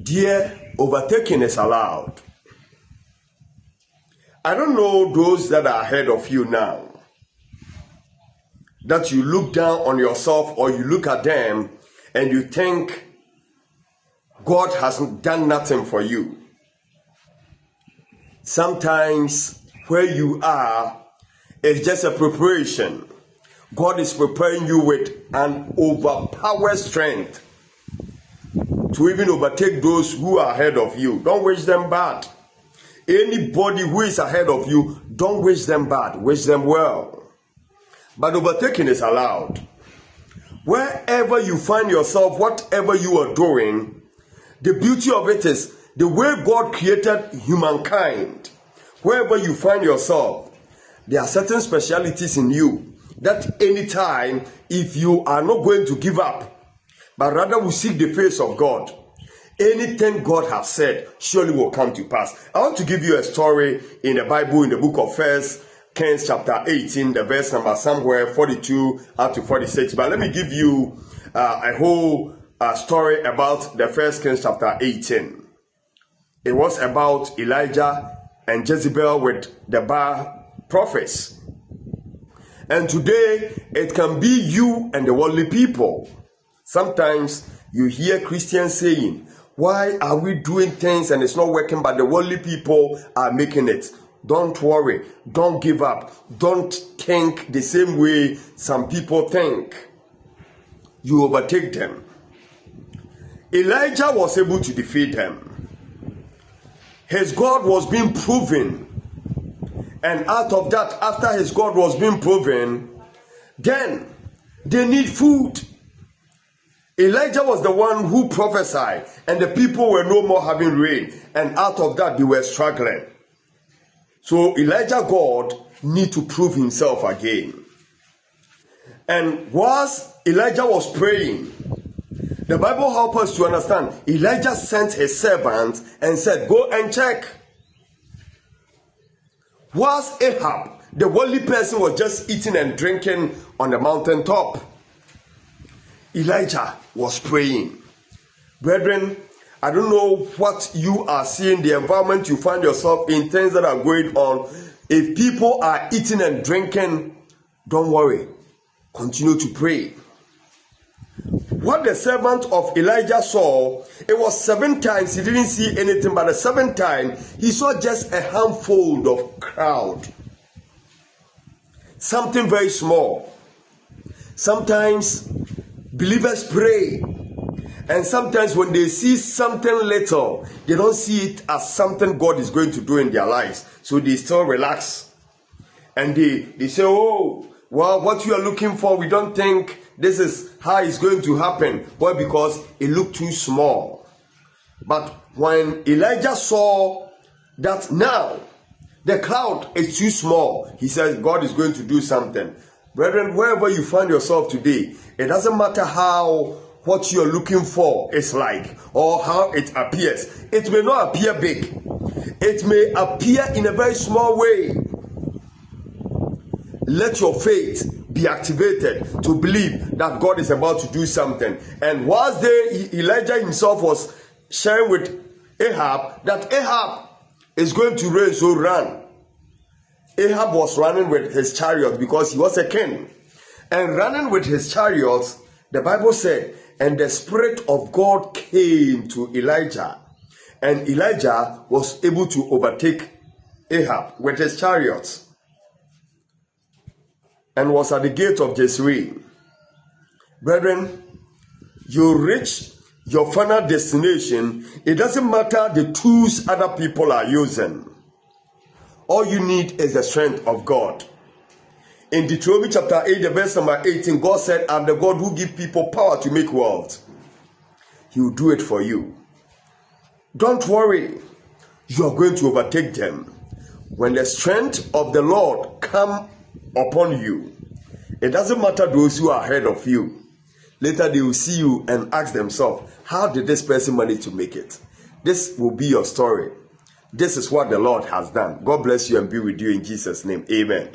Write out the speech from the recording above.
Dear, overtaking is allowed. I don't know those that are ahead of you now, that you look down on yourself or you look at them and you think God hasn't done nothing for you. Sometimes where you are is just a preparation. God is preparing you with an overpowered strength to even overtake those who are ahead of you. Don't wish them bad. Anybody who is ahead of you, don't wish them bad. Wish them well. But overtaking is allowed. Wherever you find yourself, whatever you are doing, the beauty of it is the way God created humankind. Wherever you find yourself, there are certain specialities in you that anytime, if you are not going to give up, but rather will seek the face of God, anything God has said surely will come to pass. I want to give you a story in the Bible, in the book of 1 Kings chapter 18, the verse number somewhere 42 up to 46. But let me give you a whole story about the 1 Kings chapter 18. It was about Elijah and Jezebel with the Baal prophets. And today, it can be you and the worldly people. Sometimes you hear Christians saying, why are we doing things and it's not working, but the worldly people are making it? Don't worry. Don't give up. Don't think the same way some people think. You overtake them. Elijah was able to defeat them. His God was being proven. And out of that, after his God was being proven, then they need food. Elijah was the one who prophesied, and the people were no more having rain. And out of that, they were struggling. So Elijah God need to prove himself again. And whilst Elijah was praying, the Bible helps us to understand, Elijah sent his servant and said, go and check. Whilst Ahab, the worldly person, was just eating and drinking on the mountaintop, Elijah was praying. Brethren, I don't know what you are seeing, the environment you find yourself in, things that are going on. If people are eating and drinking, don't worry. Continue to pray. What the servant of Elijah saw, it was 7 times. He didn't see anything, but the 7th time, he saw just a handful of crowd. Something very small. Sometimes believers pray, and sometimes when they see something little, they don't see it as something God is going to do in their lives. So they still relax. And they say, oh, well, what you are looking for, we don't think this is how it's going to happen. Why? Because it looked too small. But when Elijah saw that now the cloud is too small, he says God is going to do something. Brethren, wherever you find yourself today, it doesn't matter how what you're looking for is like or how it appears. It may not appear big. It may appear in a very small way. Let your faith be activated to believe that God is about to do something. And whilst Elijah himself was sharing with Ahab that Ahab is going to rain, so run. Ahab was running with his chariot because he was a king. And running with his chariots, the Bible said, and the Spirit of God came to Elijah. And Elijah was able to overtake Ahab with his chariots and was at the gate of Jezreel. Brethren, you reach your final destination. It doesn't matter the tools other people are using. All you need is the strength of God. In Deuteronomy chapter 8, the verse number 18, God said, I'm the God who gives people power to make wealth. He will do it for you. Don't worry. You are going to overtake them. When the strength of the Lord comes upon you, it doesn't matter those who are ahead of you. Later they will see you and ask themselves, how did this person manage to make it? This will be your story. This is what the Lord has done. God bless you and be with you in Jesus' name. Amen.